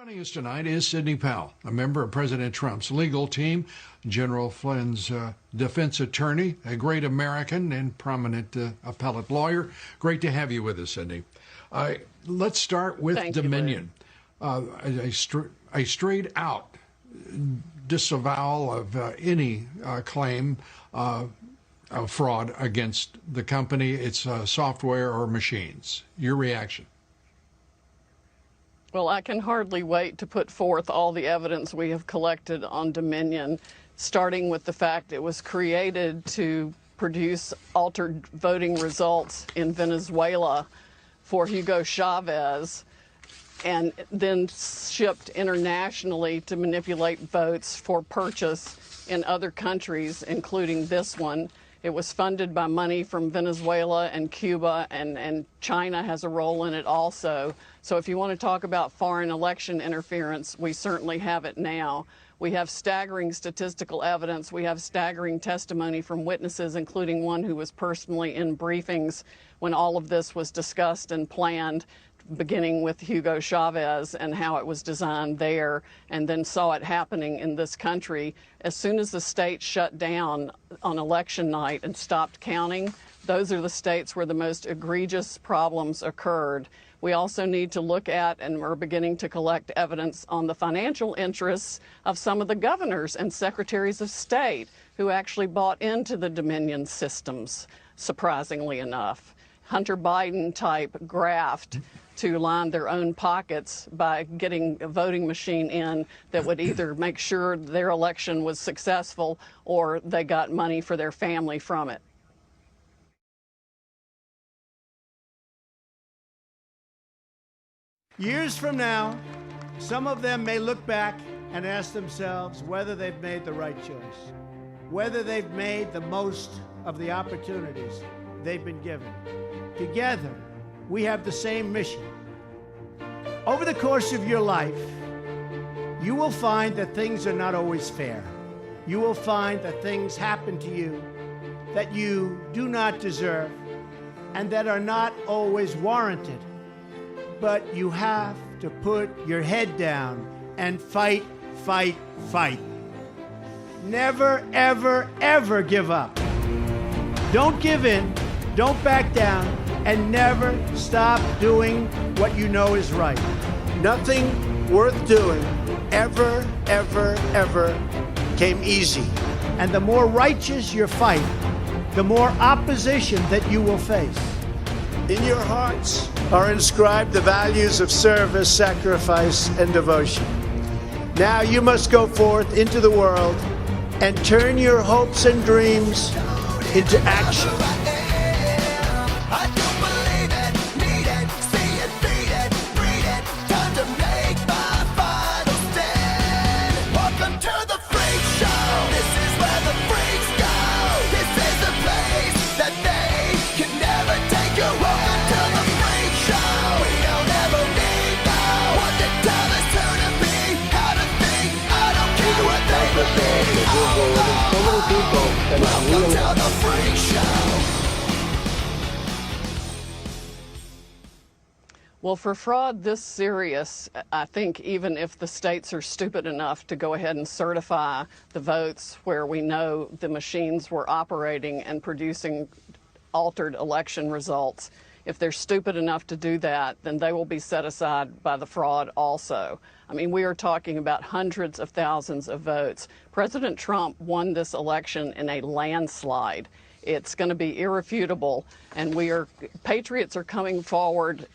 Joining us tonight is Sidney Powell, a member of President Trump's legal team, General Flynn's defense attorney, a great American and prominent appellate lawyer. Great to have you with us, Sidney. Let's start with Dominion. A straight-out disavowal of any claim of fraud against the company, its software or machines. Your reaction? Well, I can hardly wait to put forth all the evidence we have collected on Dominion, starting with the fact it was created to produce altered voting results in Venezuela for Hugo Chavez, and then shipped internationally to manipulate votes for purchase in other countries, including this one. It was funded by money from Venezuela and Cuba, and China has a role in it also. So if you want to talk about foreign election interference, we certainly have it now. We have staggering statistical evidence. We have staggering testimony from witnesses, including one who was personally in briefings when all of this was discussed and planned, beginning with Hugo Chavez and how it was designed there, and then saw it happening in this country. As soon as the state shut down on election night and stopped counting, those are the states where the most egregious problems occurred. We also need to look at, and we're beginning to collect evidence on the financial interests of some of the governors and secretaries of state who actually bought into the Dominion systems, surprisingly enough. Hunter Biden-type graft to line their own pockets by getting a voting machine in that would either make sure their election was successful or they got money for their family from it. Years from now, some of them may look back and ask themselves whether they've made the right choice, whether they've made the most of the opportunities they've been given. Together, we have the same mission. Over the course of your life, you will find that things are not always fair. You will find that things happen to you that you do not deserve and that are not always warranted. But you have to put your head down and fight, fight, fight. Never, ever, ever give up. Don't give in, don't back down, and never stop doing what you know is right. Nothing worth doing ever, ever, ever came easy. And the more righteous your fight, the more opposition that you will face. In your hearts are inscribed the values of service, sacrifice, and devotion. Now you must go forth into the world and turn your hopes and dreams into action. Welcome to the Freak Show. Well, for fraud this serious, I think even if the states are stupid enough to go ahead and certify the votes where we know the machines were operating and producing altered election results, if they're stupid enough to do that, then they will be set aside by the fraud also. I mean, we are talking about hundreds of thousands of votes. President Trump won this election in a landslide. It's going to be irrefutable, and patriots are coming forward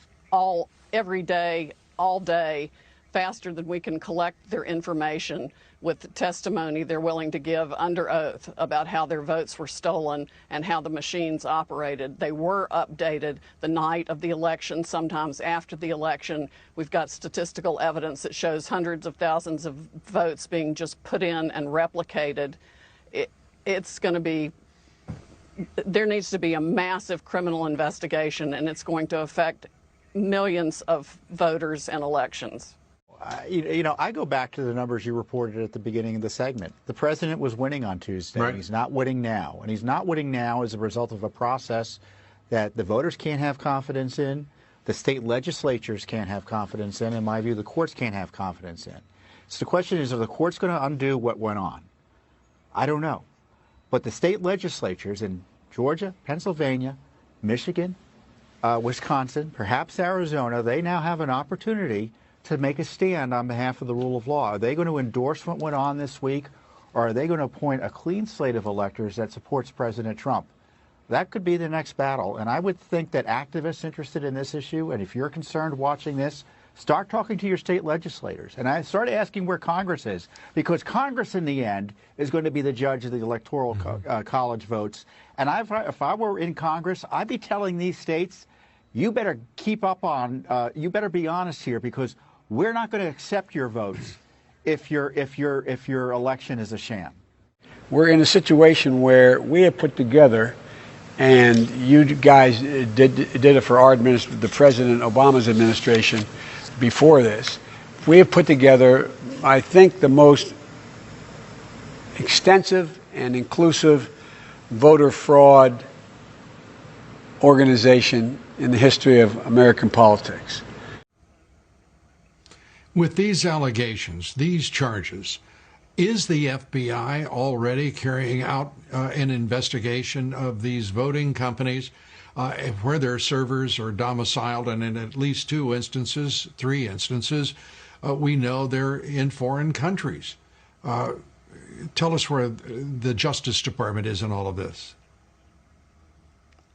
every day, all day, faster than we can collect their information with testimony they're willing to give under oath about how their votes were stolen and how the machines operated. They were updated the night of the election, sometimes after the election. We've got statistical evidence that shows hundreds of thousands of votes being just put in and replicated. It's going to be, there needs to be a massive criminal investigation, and it's going to affect millions of voters and elections. I go back to the numbers you reported at the beginning of the segment. The president was winning on Tuesday. Right. He's not winning now. And he's not winning now as a result of a process that the voters can't have confidence in, the state legislatures can't have confidence in. In my view, the courts can't have confidence in. So the question is, are the courts going to undo what went on? I don't know. But the state legislatures in Georgia, Pennsylvania, Michigan, Wisconsin, perhaps Arizona, they now have an opportunity to make a stand on behalf of the rule of law. Are they going to endorse what went on this week, or are they going to appoint a clean slate of electors that supports President Trump? That could be the next battle. And I would think that activists interested in this issue, and if you're concerned watching this, start talking to your state legislators. And I started asking where Congress is, because Congress in the end is going to be the judge of the electoral college votes. And if I were in Congress, I'd be telling these states, you better keep up on, you better be honest here, because we're not going to accept your votes if your election is a sham. We're in a situation where we have put together, and you guys did it for our the President Obama's administration before this. We have put together, I think, the most extensive and inclusive voter fraud organization in the history of American politics. With these allegations, these charges, is the FBI already carrying out an investigation of these voting companies where their servers are domiciled? And in at least three instances, we know they're in foreign countries. Tell us where the Justice Department is in all of this.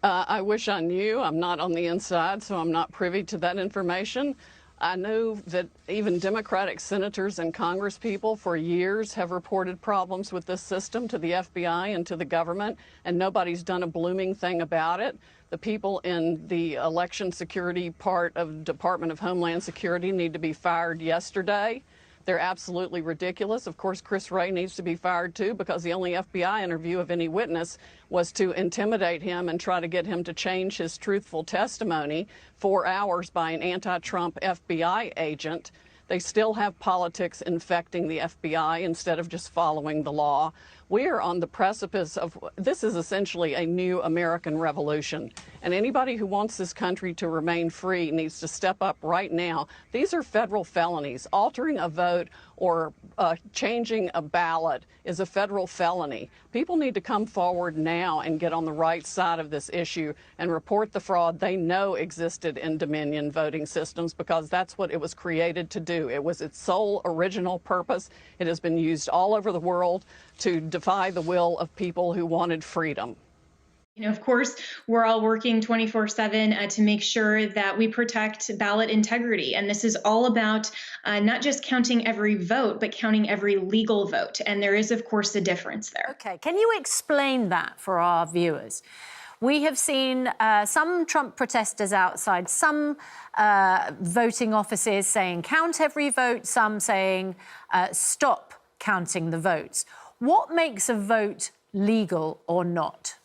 I wish I knew. I'm not on the inside, so I'm not privy to that information. I know that even Democratic senators and congresspeople for years have reported problems with this system to the FBI and to the government, and nobody's done a blooming thing about it. The people in the election security part of Department of Homeland Security need to be fired yesterday. They're absolutely ridiculous. Of course, Chris Wray needs to be fired too, because the only FBI interview of any witness was to intimidate him and try to get him to change his truthful testimony 4 hours by an anti-Trump FBI agent. They still have politics infecting the FBI instead of just following the law. We are on the precipice of, this is essentially a new American revolution. And anybody who wants this country to remain free needs to step up right now. These are federal felonies. Altering a vote or changing a ballot is a federal felony. People need to come forward now and get on the right side of this issue and report the fraud they know existed in Dominion voting systems, because that's what it was created to do. It was its sole original purpose. It has been used all over the world to defy the will of people who wanted freedom. You know, of course, we're all working 24/7 to make sure that we protect ballot integrity. And this is all about not just counting every vote, but counting every legal vote. And there is, of course, a difference there. Okay. Can you explain that for our viewers? We have seen some Trump protesters outside some voting offices saying count every vote, some saying stop counting the votes. What makes a vote legal or not?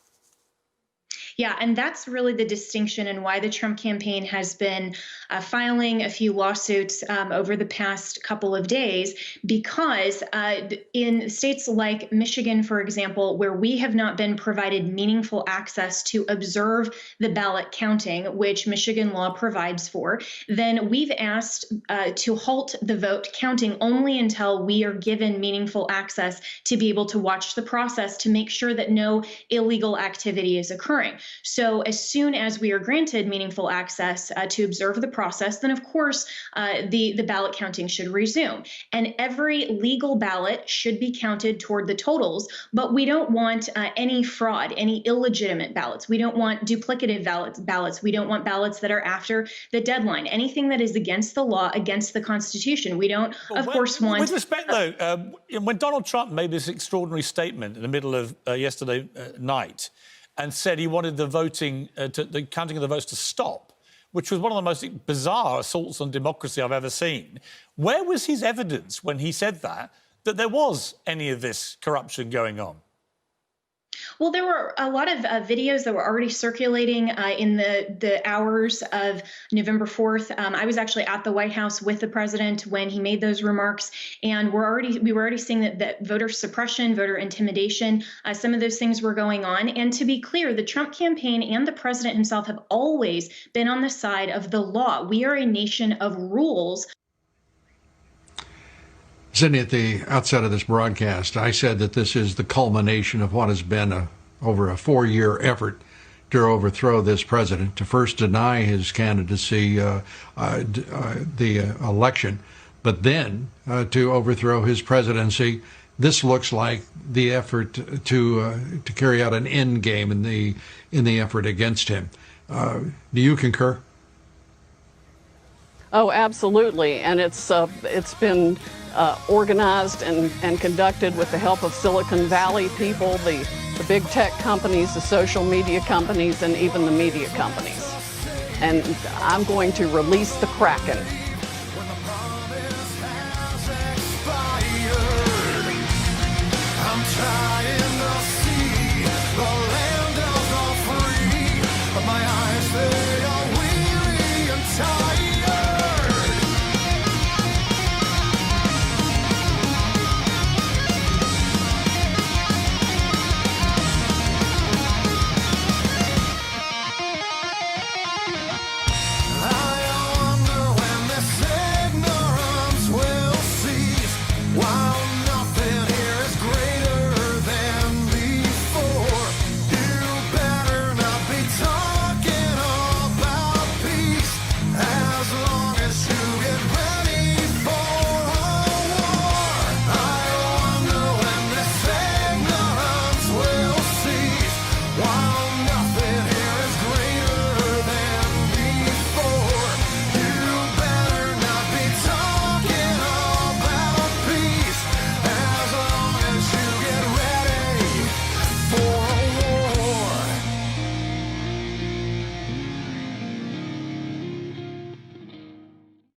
Yeah, and that's really the distinction and why the Trump campaign has been filing a few lawsuits over the past couple of days, because in states like Michigan, for example, where we have not been provided meaningful access to observe the ballot counting, which Michigan law provides for, then we've asked to halt the vote counting only until we are given meaningful access to be able to watch the process to make sure that no illegal activity is occurring. So as soon as we are granted meaningful access to observe the process, then of course the ballot counting should resume. And every legal ballot should be counted toward the totals, but we don't want any fraud, any illegitimate ballots. We don't want duplicative ballots. We don't want ballots that are after the deadline. Anything that is against the law, against the Constitution. We don't, of course, want... With respect, though, when Donald Trump made this extraordinary statement in the middle of yesterday night, and said he wanted the the counting of the votes to stop, which was one of the most bizarre assaults on democracy I've ever seen. Where was his evidence when he said that there was any of this corruption going on? Well, there were a lot of videos that were already circulating in the hours of November 4th. I was actually at the White House with the president when he made those remarks, and we were already seeing that voter suppression, voter intimidation, some of those things were going on. And to be clear, the Trump campaign and the president himself have always been on the side of the law. We are a nation of rules. Sydney, at the outset of this broadcast, I said that this is the culmination of what has been over a 4-year effort to overthrow this president, to first deny his candidacy, the election, but then to overthrow his presidency. This looks like the effort to carry out an end game in the effort against him. Do you concur? Oh, absolutely, and it's been organized and conducted with the help of Silicon Valley people, the big tech companies, the social media companies, and even the media companies. And I'm going to release the Kraken.